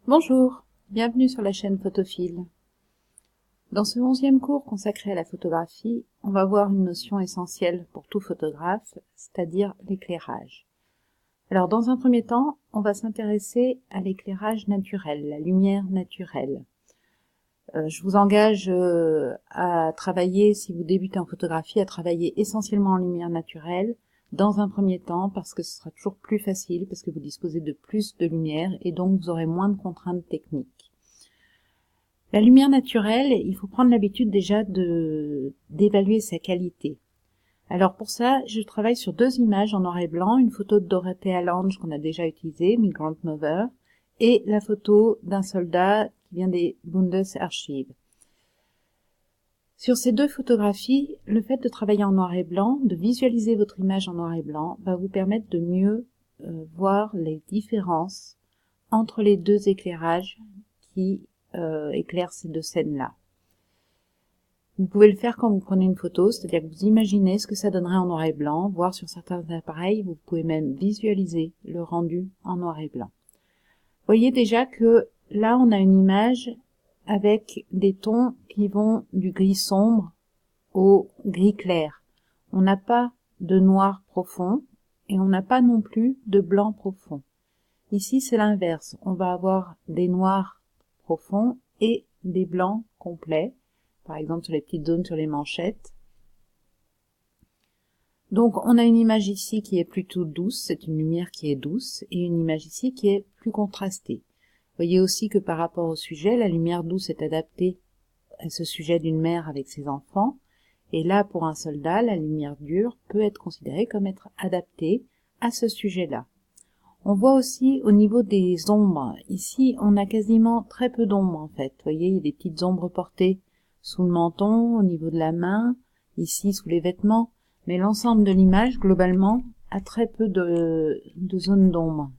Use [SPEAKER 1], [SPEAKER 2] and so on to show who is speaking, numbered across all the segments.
[SPEAKER 1] Bonjour, bienvenue sur la chaîne Photophile. Dans ce 11e cours consacré à la photographie, on va voir une notion essentielle pour tout photographe, c'est-à-dire l'éclairage. Alors dans un premier temps, on va s'intéresser à l'éclairage naturel, la lumière naturelle. Je vous engage à travailler, si vous débutez en photographie, à travailler essentiellement en lumière naturelle, dans un premier temps, parce que ce sera toujours plus facile, parce que vous disposez de plus de lumière, et donc vous aurez moins de contraintes techniques. La lumière naturelle, il faut prendre l'habitude déjà d'évaluer sa qualité. Alors pour ça, je travaille sur deux images en noir et blanc, une photo de Dorothea Lange qu'on a déjà utilisée, Migrant Mother, et la photo d'un soldat qui vient des Bundesarchives. Sur ces deux photographies, le fait de travailler en noir et blanc, de visualiser votre image en noir et blanc, va vous permettre de mieux voir les différences entre les deux éclairages qui éclairent ces deux scènes-là. Vous pouvez le faire quand vous prenez une photo, c'est-à-dire que vous imaginez ce que ça donnerait en noir et blanc, voire sur certains appareils, vous pouvez même visualiser le rendu en noir et blanc. Vous voyez déjà que là, on a une image avec des tons qui vont du gris sombre au gris clair. On n'a pas de noir profond et on n'a pas non plus de blanc profond. Ici, c'est l'inverse. On va avoir des noirs profonds et des blancs complets, par exemple sur les petites zones sur les manchettes. Donc, on a une image ici qui est plutôt douce, c'est une lumière qui est douce, et une image ici qui est plus contrastée. Vous voyez aussi que par rapport au sujet, la lumière douce est adaptée à ce sujet d'une mère avec ses enfants, et là, pour un soldat, la lumière dure peut être considérée comme être adaptée à ce sujet-là. On voit aussi au niveau des ombres, ici on a quasiment très peu d'ombres en fait. Vous voyez, il y a des petites ombres portées sous le menton, au niveau de la main, ici sous les vêtements, mais l'ensemble de l'image, globalement, a très peu de zones d'ombre.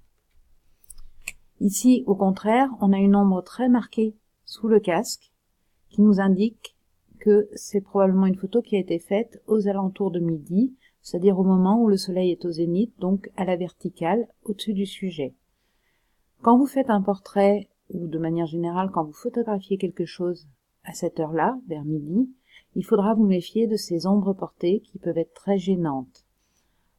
[SPEAKER 1] Ici, au contraire, on a une ombre très marquée sous le casque, qui nous indique que c'est probablement une photo qui a été faite aux alentours de midi, c'est-à-dire au moment où le soleil est au zénith, donc à la verticale, au-dessus du sujet. Quand vous faites un portrait, ou de manière générale, quand vous photographiez quelque chose à cette heure-là, vers midi, il faudra vous méfier de ces ombres portées qui peuvent être très gênantes.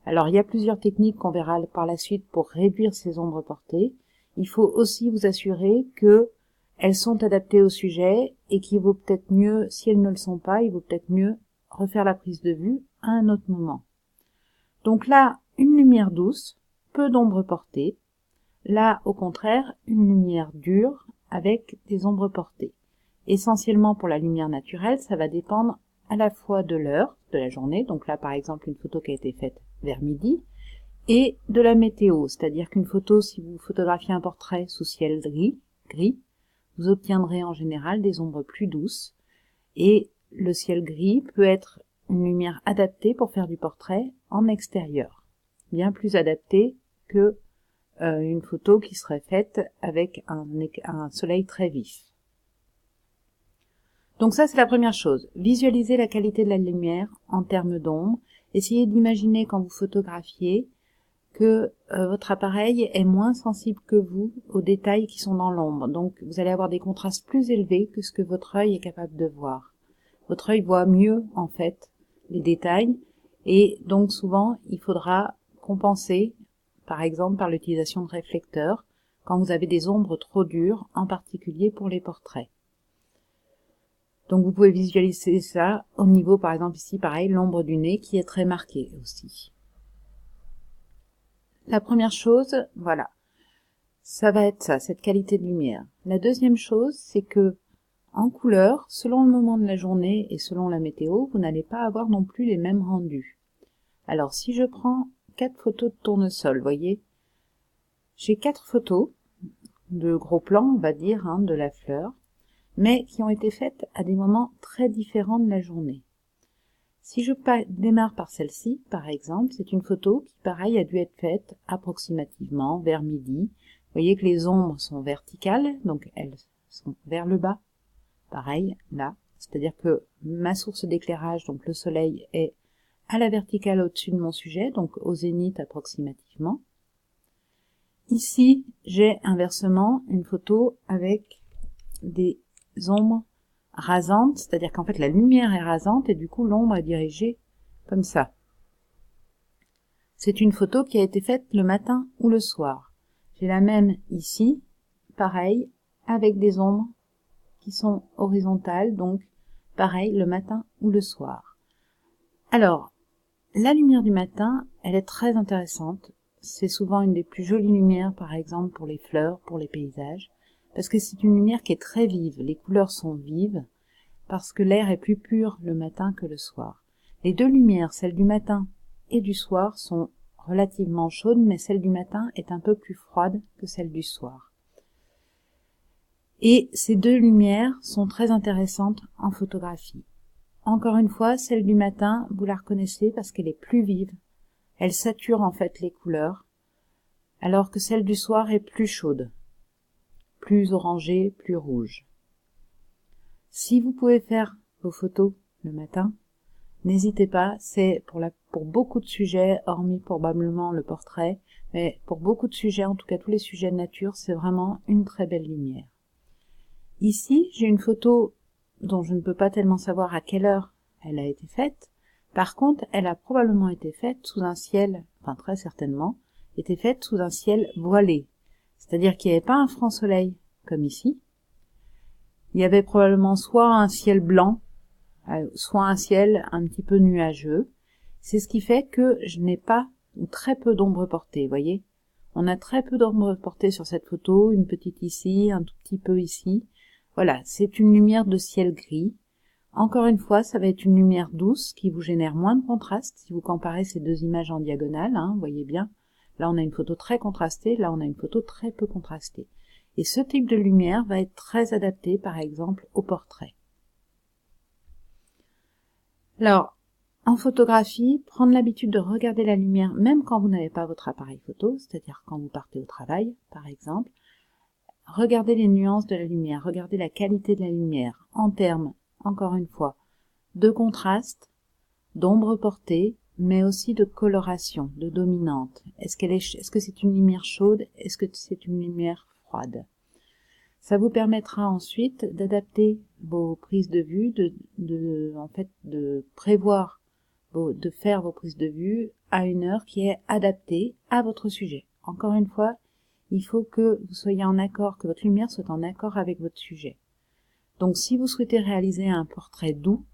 [SPEAKER 1] Alors, il y a plusieurs techniques qu'on verra par la suite pour réduire ces ombres portées. Il faut aussi vous assurer que elles sont adaptées au sujet et qu'il vaut peut-être mieux, si elles ne le sont pas, il vaut peut-être mieux refaire la prise de vue à un autre moment. Donc là, une lumière douce, peu d'ombres portées. Là, au contraire, une lumière dure avec des ombres portées. Essentiellement pour la lumière naturelle, ça va dépendre à la fois de l'heure de la journée, donc là par exemple une photo qui a été faite vers midi, et de la météo, c'est-à-dire qu'une photo, si vous photographiez un portrait sous ciel gris, vous obtiendrez en général des ombres plus douces, et le ciel gris peut être une lumière adaptée pour faire du portrait en extérieur, bien plus adaptée que une photo qui serait faite avec un soleil très vif. Donc ça, c'est la première chose. Visualisez la qualité de la lumière en termes d'ombre. Essayez d'imaginer quand vous photographiez que votre appareil est moins sensible que vous aux détails qui sont dans l'ombre. Donc vous allez avoir des contrastes plus élevés que ce que votre œil est capable de voir. Votre œil voit mieux, en fait, les détails. Et donc souvent, il faudra compenser, par exemple par l'utilisation de réflecteurs, quand vous avez des ombres trop dures, en particulier pour les portraits. Donc vous pouvez visualiser ça au niveau, par exemple ici, pareil, l'ombre du nez qui est très marquée aussi. La première chose, voilà, ça va être ça, cette qualité de lumière. La deuxième chose, c'est que en couleur, selon le moment de la journée et selon la météo, vous n'allez pas avoir non plus les mêmes rendus. Alors si je prends 4 photos de tournesol, voyez, j'ai 4 photos de gros plans, on va dire, de la fleur, mais qui ont été faites à des moments très différents de la journée. Si je démarre par celle-ci, par exemple, c'est une photo qui, pareil, a dû être faite approximativement vers midi. Vous voyez que les ombres sont verticales, donc elles sont vers le bas. Pareil, là, c'est-à-dire que ma source d'éclairage, donc le soleil, est à la verticale au-dessus de mon sujet, donc au zénith approximativement. Ici, j'ai inversement une photo avec des ombres rasantes, c'est-à-dire qu'en fait la lumière est rasante et du coup l'ombre est dirigée comme ça. C'est une photo qui a été faite le matin ou le soir. J'ai la même ici, pareil, avec des ombres qui sont horizontales, donc pareil le matin ou le soir. Alors, la lumière du matin, elle est très intéressante. C'est souvent une des plus jolies lumières, par exemple pour les fleurs, pour les paysages, parce que c'est une lumière qui est très vive. Les couleurs sont vives, parce que l'air est plus pur le matin que le soir. Les deux lumières, celle du matin et du soir, sont relativement chaudes, mais celle du matin est un peu plus froide que celle du soir. Et ces deux lumières sont très intéressantes en photographie. Encore une fois, celle du matin, vous la reconnaissez parce qu'elle est plus vive. Elle sature en fait les couleurs, alors que celle du soir est plus chaude, plus orangée, plus rouge. Si vous pouvez faire vos photos le matin, n'hésitez pas, c'est pour beaucoup de sujets, hormis probablement le portrait, mais pour beaucoup de sujets, en tout cas tous les sujets de nature, c'est vraiment une très belle lumière. Ici, j'ai une photo dont je ne peux pas tellement savoir à quelle heure elle a été faite. Par contre, elle a probablement été faite sous un ciel, enfin très certainement, été faite sous un ciel voilé. C'est-à-dire qu'il n'y avait pas un franc soleil, comme ici. Il y avait probablement soit un ciel blanc, soit un ciel un petit peu nuageux. C'est ce qui fait que je n'ai pas ou très peu d'ombre portée, voyez. On a très peu d'ombre portée sur cette photo, une petite ici, un tout petit peu ici. Voilà, c'est une lumière de ciel gris. Encore une fois, ça va être une lumière douce qui vous génère moins de contraste si vous comparez ces deux images en diagonale, vous voyez bien. Là, on a une photo très contrastée, là, on a une photo très peu contrastée. Et ce type de lumière va être très adapté, par exemple, au portrait. Alors, en photographie, prendre l'habitude de regarder la lumière même quand vous n'avez pas votre appareil photo, c'est-à-dire quand vous partez au travail, par exemple. Regardez les nuances de la lumière, regardez la qualité de la lumière, en termes, encore une fois, de contraste, d'ombre portée, mais aussi de coloration, de dominante. Est-ce que c'est une lumière chaude? Est-ce que c'est une lumière froide? Ça vous permettra ensuite d'adapter vos prises de vue, de prévoir, de faire vos prises de vue à une heure qui est adaptée à votre sujet. Encore une fois, il faut que vous soyez en accord, que votre lumière soit en accord avec votre sujet. Donc si vous souhaitez réaliser un portrait doux,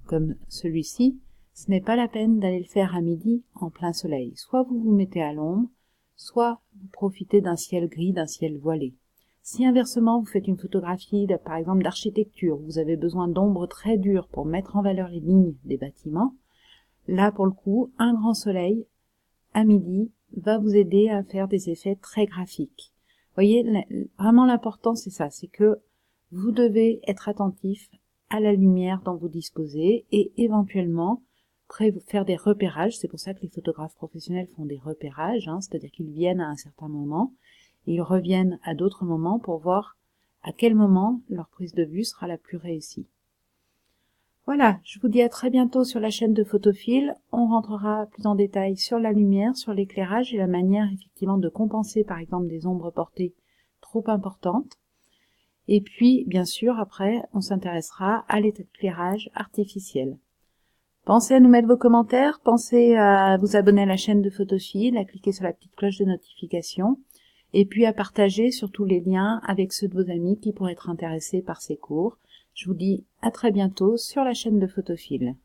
[SPEAKER 1] comme celui-ci, ce n'est pas la peine d'aller le faire à midi en plein soleil. Soit vous vous mettez à l'ombre, soit vous profitez d'un ciel gris, d'un ciel voilé. Si inversement vous faites une photographie, par exemple d'architecture, vous avez besoin d'ombre très dure pour mettre en valeur les lignes des bâtiments, là pour le coup, un grand soleil à midi va vous aider à faire des effets très graphiques. Vous voyez, vraiment l'important c'est ça, c'est que vous devez être attentif à la lumière dont vous disposez et éventuellement faire des repérages. C'est pour ça que les photographes professionnels font des repérages, c'est-à-dire qu'ils viennent à un certain moment et ils reviennent à d'autres moments pour voir à quel moment leur prise de vue sera la plus réussie. Voilà, je vous dis à très bientôt sur la chaîne de Photophile. On rentrera plus en détail sur la lumière, sur l'éclairage et la manière effectivement de compenser par exemple des ombres portées trop importantes. Et puis, bien sûr, après, on s'intéressera à l'éclairage artificiel. Pensez à nous mettre vos commentaires, pensez à vous abonner à la chaîne de Photophile, à cliquer sur la petite cloche de notification, et puis à partager surtout les liens avec ceux de vos amis qui pourraient être intéressés par ces cours. Je vous dis à très bientôt sur la chaîne de Photophile.